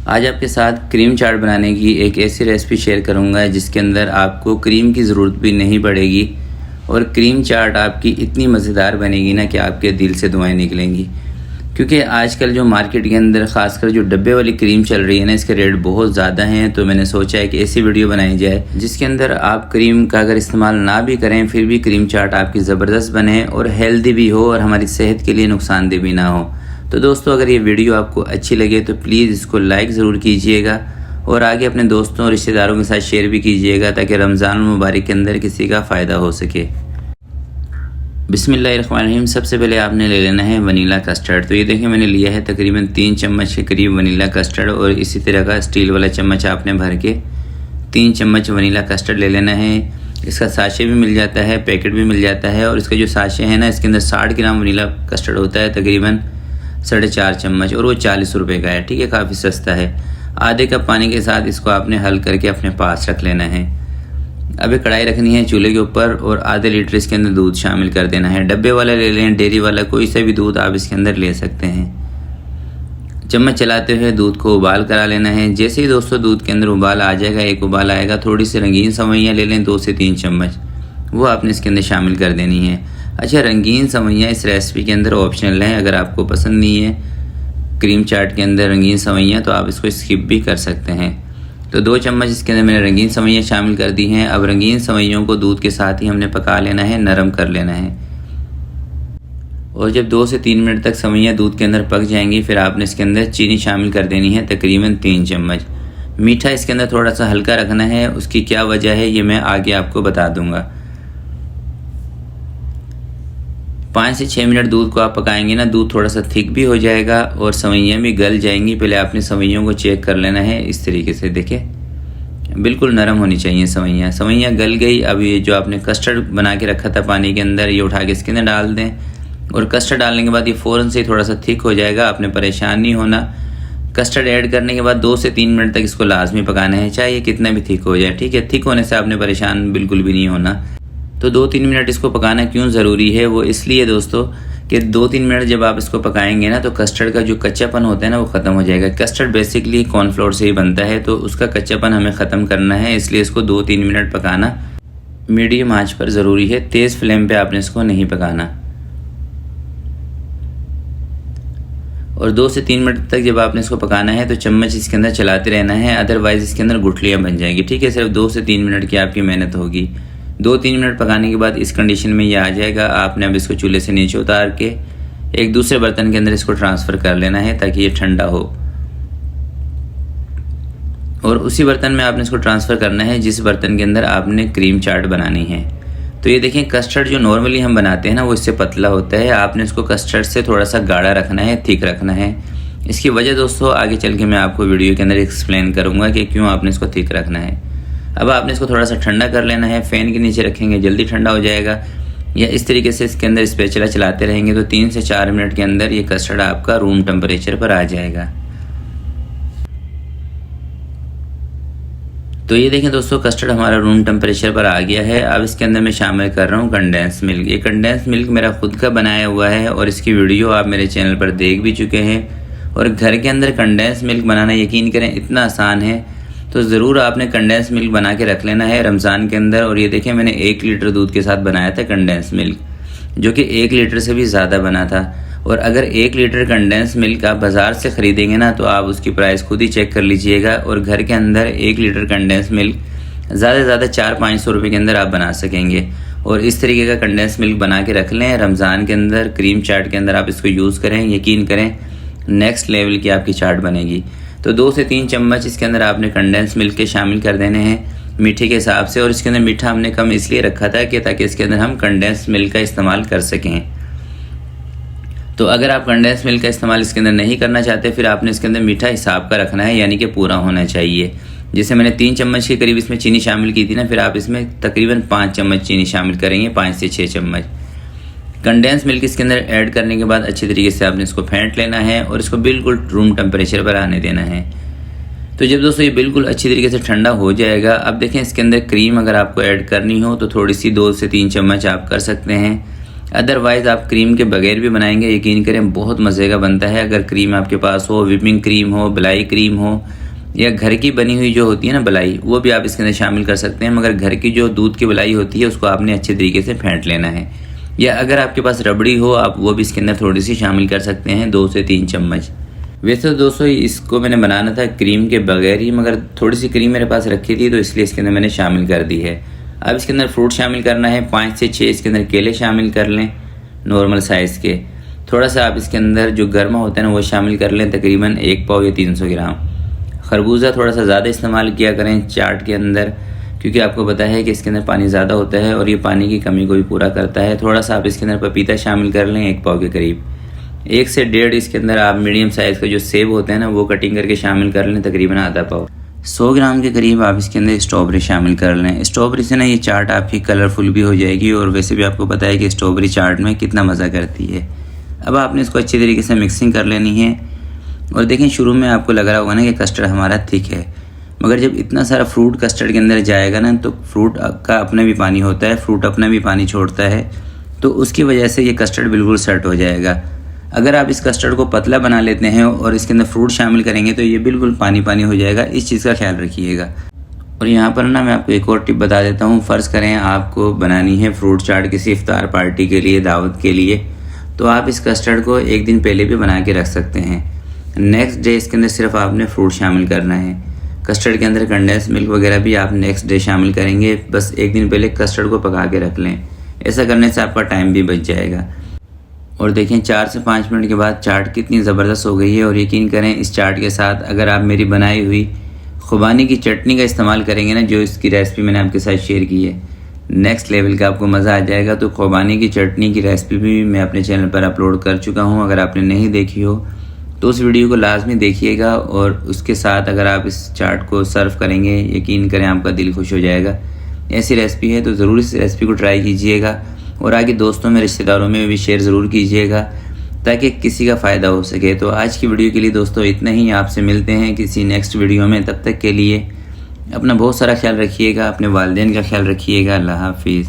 आज आपके साथ क्रीम चाट बनाने की एक ऐसी रेसिपी शेयर करूंगा जिसके अंदर आपको क्रीम की ज़रूरत भी नहीं पड़ेगी और क्रीम चाट आपकी इतनी मज़ेदार बनेगी ना कि आपके दिल से दुआएं निकलेंगी। क्योंकि आजकल जो मार्केट के अंदर ख़ासकर जो डब्बे वाली क्रीम चल रही है ना, इसके रेट बहुत ज़्यादा हैं। तो मैंने सोचा है कि ऐसी वीडियो बनाई जाए जिसके अंदर आप क्रीम का अगर इस्तेमाल ना भी करें फिर भी क्रीम चाट आपकी ज़बरदस्त बने और हेल्दी भी हो और हमारी सेहत के लिए नुकसानदेह भी ना हो। तो दोस्तों, अगर ये वीडियो आपको अच्छी लगे तो प्लीज़ इसको लाइक ज़रूर कीजिएगा और आगे अपने दोस्तों और रिश्तेदारों के साथ शेयर भी कीजिएगा ताकि रमज़ान मुबारक के अंदर किसी का फ़ायदा हो सके। बिस्मिल्लाहिर्रहमानिर्रहीम। सबसे पहले आपने ले लेना है वनीला कस्टर्ड। तो ये देखिए मैंने लिया है तकरीबन 3 चम्मच के करीब वनीला कस्टर्ड और इसी तरह का स्टील वाला चम्मच आपने भर के 3 चम्मच वनीला कस्टर्ड ले लेना है। इसका साशे भी मिल जाता है, पैकेट भी मिल जाता है और इसका जो साशे है ना, इसके अंदर 60 ग्राम वनीला कस्टर्ड होता है, तकरीबन 4.5 चम्मच, और वो 40 रुपये का है। ठीक है, काफ़ी सस्ता है। आधे कप पानी के साथ इसको आपने हल करके अपने पास रख लेना है। अब एक कढ़ाई रखनी है चूल्हे के ऊपर और आधे लीटर इसके अंदर दूध शामिल कर देना है। डब्बे वाला ले लें, डेयरी वाला, कोई सा भी दूध आप इसके अंदर ले सकते हैं। चम्मच चलाते हुए दूध को उबाल करा लेना है। जैसे ही दोस्तों दूध के अंदर उबाल आ जाएगा, एक उबाल आएगा, थोड़ी सी रंगीन सेवइयाँ ले लें 2 से 3 चम्मच, वो आपने इसके अंदर शामिल कर देनी है। अच्छा, रंगीन सेवइयाँ इस रेसिपी के अंदर ऑप्शनल हैं। अगर आपको पसंद नहीं है क्रीम चाट के अंदर रंगीन सेवइयाँ तो आप इसको स्किप भी कर सकते हैं। तो 2 चम्मच इसके अंदर मैंने रंगीन सेवइयाँ शामिल कर दी हैं। अब रंगीन सेवइयों को दूध के साथ ही हमने पका लेना है, नरम कर लेना है। और जब 2 से 3 मिनट तक सेवइयाँ दूध के अंदर पक जाएंगी फिर आपने इसके अंदर चीनी शामिल कर देनी है, तकरीबन 3 चम्मच। मीठा इसके अंदर थोड़ा सा हल्का रखना है। उसकी क्या वजह है ये मैं आगे आपको बता दूंगा। 5 से 6 मिनट दूध को आप पकाएंगे ना, दूध थोड़ा सा थिक भी हो जाएगा और सेवइयाँ भी गल जाएंगी। पहले आपने सेवइयों को चेक कर लेना है इस तरीके से। देखिए बिल्कुल नरम होनी चाहिए सेवइयाँ। सेवइयाँ गल गई। अब ये जो आपने कस्टर्ड बना के रखा था पानी के अंदर, ये उठा के इसके अंदर डाल दें और कस्टर्ड डालने के बाद ये फ़ौरन से थोड़ा सा थिक हो जाएगा। आपने परेशान नहीं होना। कस्टर्ड ऐड करने के बाद 2 से 3 मिनट तक इसको लाजमी पकाना है, चाहे ये कितना भी थिक हो जाए। ठीक है, थिक होने से आपने परेशान बिल्कुल भी नहीं होना। तो 2-3 मिनट इसको पकाना क्यों ज़रूरी है, वो इसलिए दोस्तों कि 2-3 मिनट जब आप इसको पकाएंगे ना तो कस्टर्ड का जो कच्चापन होता है ना वो ख़त्म हो जाएगा। कस्टर्ड बेसिकली कॉर्नफ्लोर से ही बनता है, तो उसका कच्चापन हमें ख़त्म करना है, इसलिए इसको 2-3 मिनट पकाना मीडियम आंच पर ज़रूरी है। तेज़ फ्लेम पे आपने इसको नहीं पकाना। और 2 से 3 मिनट तक जब आपने इसको पकाना है तो चम्मच इसके अंदर चलाते रहना है, अदरवाइज़ इसके अंदर गुठलियाँ बन जाएंगी। ठीक है, सिर्फ 2 से 3 मिनट की आपकी मेहनत होगी। 2-3 मिनट पकाने के बाद इस कंडीशन में ये आ जाएगा। आपने अब इसको चूल्हे से नीचे उतार के एक दूसरे बर्तन के अंदर इसको ट्रांसफ़र कर लेना है ताकि ये ठंडा हो। और उसी बर्तन में आपने इसको ट्रांसफ़र करना है जिस बर्तन के अंदर आपने क्रीम चाट बनानी है। तो ये देखें, कस्टर्ड जो नॉर्मली हम बनाते हैं ना वो इससे पतला होता है। आपने इसको कस्टर्ड से थोड़ा सा गाढ़ा रखना है, थिक रखना है। इसकी वजह दोस्तों आगे चल के मैं आपको वीडियो के अंदर एक्सप्लेन करूँगा कि क्यों आपने इसको थिक रखना है। अब आपने इसको थोड़ा सा ठंडा कर लेना है। फ़ैन के नीचे रखेंगे जल्दी ठंडा हो जाएगा, या इस तरीके से इसके अंदर स्पैचुला चलाते रहेंगे तो 3 से 4 मिनट के अंदर ये कस्टर्ड आपका रूम टेम्परेचर पर आ जाएगा। तो ये देखें दोस्तों, कस्टर्ड हमारा रूम टेम्परेचर पर आ गया है। अब इसके अंदर मैं शामिल कर रहा हूँ कंडेंस मिल्क। ये कंडेंस मिल्क मेरा खुद का बनाया हुआ है और इसकी वीडियो आप मेरे चैनल पर देख भी चुके हैं। और घर के अंदर कंडेंस मिल्क बनाना यकीन करें इतना आसान है, तो ज़रूर आपने कंडेंस मिल्क बना के रख लेना है रमज़ान के अंदर। और ये देखें, मैंने 1 लीटर दूध के साथ बनाया था कंडेंस मिल्क, जो कि 1 लीटर से भी ज़्यादा बना था। और अगर 1 लीटर कंडेंस मिल्क आप बाज़ार से ख़रीदेंगे ना तो आप उसकी प्राइस खुद ही चेक कर लीजिएगा। और घर के अंदर 1 लीटर कंडेंस मिल्क ज़्यादा से ज़्यादा 400-500 रुपये के अंदर आप बना सकेंगे। और इस तरीके का कंडेंस मिल्क बना के रख लें रमज़ान के अंदर, क्रीम चाट के अंदर आप इसको यूज़ करें, यकीन करें नेक्स्ट लेवल की आपकी चाट बनेगी। तो 2 से 3 चम्मच इसके अंदर आपने कंडेंस मिल्क के शामिल कर देने हैं मीठे के हिसाब से। और इसके अंदर मीठा हमने कम इसलिए रखा था कि ताकि इसके अंदर हम कंडेंस मिल्क का इस्तेमाल कर सकें। तो अगर आप कंडेंस मिल्क का इस्तेमाल इसके अंदर नहीं करना चाहते फिर आपने इसके अंदर मीठा हिसाब का रखना है, यानी कि पूरा होना चाहिए। जैसे मैंने 3 चम्मच के करीब इसमें चीनी शामिल की थी ना, फिर आप इसमें तकरीबन 5 चम्मच चीनी शामिल करेंगे, 5 से 6 चम्मच। कंडेंस मिल्क इसके अंदर ऐड करने के बाद अच्छे तरीके से आपने इसको फेंट लेना है और इसको बिल्कुल रूम टेम्परेचर पर आने देना है। तो जब दोस्तों ये बिल्कुल अच्छी तरीके से ठंडा हो जाएगा, अब देखें इसके अंदर क्रीम अगर आपको ऐड करनी हो तो थोड़ी सी 2 से 3 चम्मच आप कर सकते हैं। अदरवाइज़ आप क्रीम के बगैर भी बनाएंगे, यकीन करें बहुत मज़े का बनता है। अगर क्रीम आपके पास हो, व्हिपिंग क्रीम हो, मलाई क्रीम हो, या घर की बनी हुई जो होती है ना मलाई, वो भी आप इसके अंदर शामिल कर सकते हैं। मगर घर की जो दूध की मलाई होती है उसको आपने अच्छे तरीके से फेंट लेना है। या अगर आपके पास रबड़ी हो, आप वो भी इसके अंदर थोड़ी सी शामिल कर सकते हैं, 2 से 3 चम्मच। वैसे तो दोस्तों इसको मैंने बनाना था क्रीम के बगैर ही, मगर थोड़ी सी क्रीम मेरे पास रखी थी तो इसलिए इसके अंदर मैंने शामिल कर दी है। अब इसके अंदर फ्रूट शामिल करना है, 5 से 6 इसके अंदर केले शामिल कर लें नॉर्मल साइज़ के। थोड़ा सा आप इसके अंदर जो गर्मा होता है ना वो शामिल कर लें, तकरीबन 1 पाव या 300 ग्राम। खरबूजा थोड़ा सा ज़्यादा इस्तेमाल किया करें चाट के अंदर, क्योंकि आपको पता है कि इसके अंदर पानी ज़्यादा होता है और ये पानी की कमी को भी पूरा करता है। थोड़ा सा आप इसके अंदर पपीता शामिल कर लें, 1 पाव के करीब। 1 से 1.5 इसके अंदर आप मीडियम साइज़ का जो सेब होते हैं ना वो कटिंग करके शामिल कर लें, तकरीबन आधा पाव। 100 ग्राम के करीब आप इसके अंदर स्ट्रॉबेरी शामिल कर लें। स्ट्रॉबेरी से ना ये चाट आपकी कलरफुल भी हो जाएगी, और वैसे भी आपको पता है कि स्ट्रॉबेरी चाट में कितना मज़ा करती है। अब आपने इसको अच्छी तरीके से मिक्सिंग कर लेनी है। और देखें, शुरू में आपको लग रहा होगा ना कि कस्टर्ड हमारा थिक है, मगर जब इतना सारा फ्रूट कस्टर्ड के अंदर जाएगा ना तो फ्रूट का अपना भी पानी होता है, फ्रूट अपना भी पानी छोड़ता है, तो उसकी वजह से ये कस्टर्ड बिल्कुल सेट हो जाएगा। अगर आप इस कस्टर्ड को पतला बना लेते हैं और इसके अंदर फ्रूट शामिल करेंगे तो ये बिल्कुल पानी पानी हो जाएगा, इस चीज़ का ख्याल रखिएगा। और यहाँ पर ना मैं आपको एक और टिप बता देता हूँ। फ़र्ज़ करें आपको बनानी है फ्रूट चाट किसी इफ्तार पार्टी के लिए, दावत के लिए, तो आप इस कस्टर्ड को 1 दिन पहले भी बना के रख सकते हैं। नेक्स्ट डे इसके अंदर सिर्फ आपने फ्रूट शामिल करना है। कस्टर्ड के अंदर कंडेंस मिल्क वगैरह भी आप नेक्स्ट डे शामिल करेंगे, बस 1 दिन पहले कस्टर्ड को पका के रख लें। ऐसा करने से आपका टाइम भी बच जाएगा। और देखें 4 से 5 मिनट के बाद चाट कितनी ज़बरदस्त हो गई है। और यकीन करें इस चाट के साथ अगर आप मेरी बनाई हुई खुबानी की चटनी का इस्तेमाल करेंगे ना, जो इसकी रेसिपी मैंने आपके साथ शेयर की है, नेक्स्ट लेवल का आपको मज़ा आ जाएगा। तो खुबानी की चटनी की रेसिपी भी मैं अपने चैनल पर अपलोड कर चुका हूँ, अगर आपने नहीं देखी हो तो उस वीडियो को लाजमी देखिएगा। और उसके साथ अगर आप इस चाट को सर्व करेंगे, यकीन करें आपका दिल खुश हो जाएगा। ऐसी रेसिपी है तो ज़रूर इस रेसिपी को ट्राई कीजिएगा और आगे दोस्तों में, रिश्तेदारों में भी शेयर ज़रूर कीजिएगा ताकि किसी का फ़ायदा हो सके। तो आज की वीडियो के लिए दोस्तों इतना ही। आपसे मिलते हैं किसी नेक्स्ट वीडियो में। तब तक के लिए अपना बहुत सारा ख्याल रखिएगा, अपने वालिदैन का ख्याल रखिएगा। अल्लाह हाफिज़।